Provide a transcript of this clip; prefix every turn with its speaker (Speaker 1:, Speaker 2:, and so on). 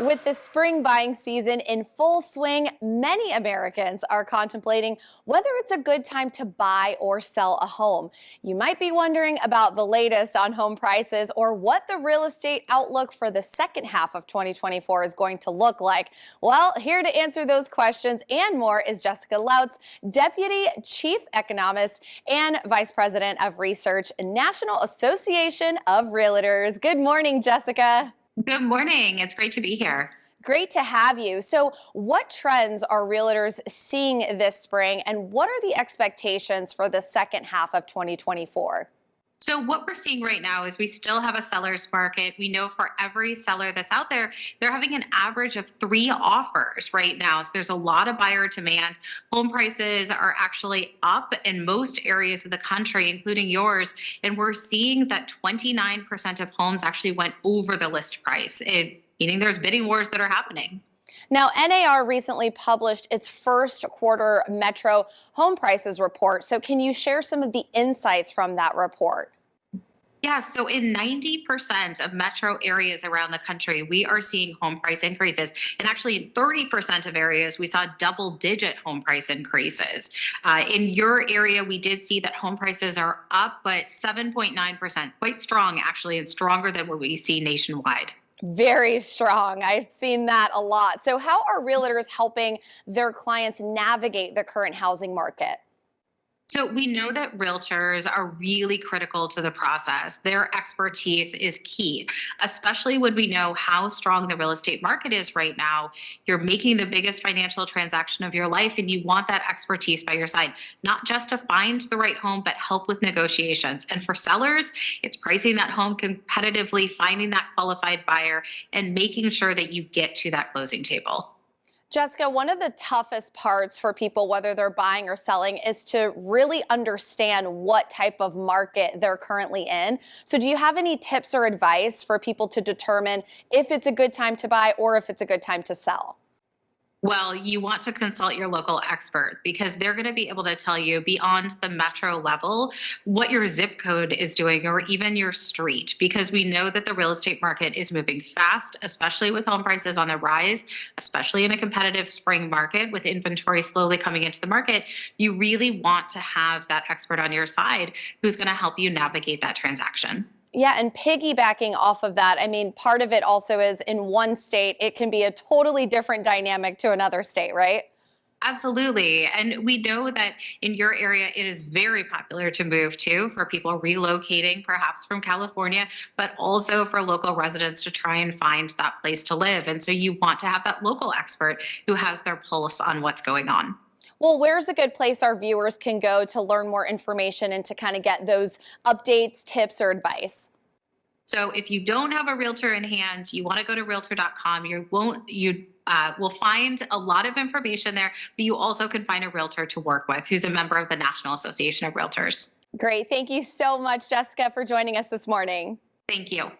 Speaker 1: With the spring buying season in full swing, many Americans are contemplating whether it's a good time to buy or sell a home. You might be wondering about the latest on home prices or what the real estate outlook for the second half of 2024 is going to look like. Well, here to answer those questions and more is Jessica Lautz, Deputy Chief Economist and Vice President of Research, National Association of Realtors. Good morning, Jessica.
Speaker 2: Good morning. It's great to be here.
Speaker 1: Great to have you. So, what trends are realtors seeing this spring, and what are the expectations for the second half of 2024?
Speaker 2: So, what we're seeing right now is we still have a seller's market. We know for every seller that's out there, they're having an average of 3 offers right now. So, there's a lot of buyer demand. Home prices are actually up in most areas of the country, including yours. And we're seeing that 29% of homes actually went over the list price, meaning there's bidding wars that are happening.
Speaker 1: Now, NAR recently published its first quarter metro home prices report. So, can you share some of the insights from that report?
Speaker 2: Yeah, so in 90% of metro areas around the country, we are seeing home price increases. And actually, in 30% of areas, we saw double digit home price increases. In your area, we did see that home prices are up, but 7.9%, quite strong, actually, and stronger than what we see nationwide.
Speaker 1: Very strong. I've seen that a lot. So, how are realtors helping their clients navigate the current housing market?
Speaker 2: So we know that realtors are really critical to the process. Their expertise is key, especially when we know how strong the real estate market is right now. You're making the biggest financial transaction of your life, and you want that expertise by your side, not just to find the right home, but help with negotiations. And for sellers, it's pricing that home competitively, finding that qualified buyer, and making sure that you get to that closing table.
Speaker 1: Jessica, one of the toughest parts for people, whether they're buying or selling, is to really understand what type of market they're currently in. So, do you have any tips or advice for people to determine if it's a good time to buy or if it's a good time to sell?
Speaker 2: Well, you want to consult your local expert because they're going to be able to tell you beyond the metro level what your zip code is doing or even your street, because we know that the real estate market is moving fast, especially with home prices on the rise, especially in a competitive spring market with inventory slowly coming into the market. You really want to have that expert on your side who's going to help you navigate that transaction.
Speaker 1: Yeah, and piggybacking off of that, I mean, part of it also is in one state, it can be a totally different dynamic to another state, right?
Speaker 2: Absolutely. And we know that in your area, it is very popular to move to for people relocating, perhaps from California, but also for local residents to try and find that place to live. And so you want to have that local expert who has their pulse on what's going on.
Speaker 1: Well, where's a good place our viewers can go to learn more information and to kind of get those updates, tips, or advice?
Speaker 2: So if you don't have a realtor in hand, you want to go to realtor.com. You will find a lot of information there, but you also can find a realtor to work with who's a member of the National Association of Realtors.
Speaker 1: Great. Thank you so much, Jessica, for joining us this morning.
Speaker 2: Thank you.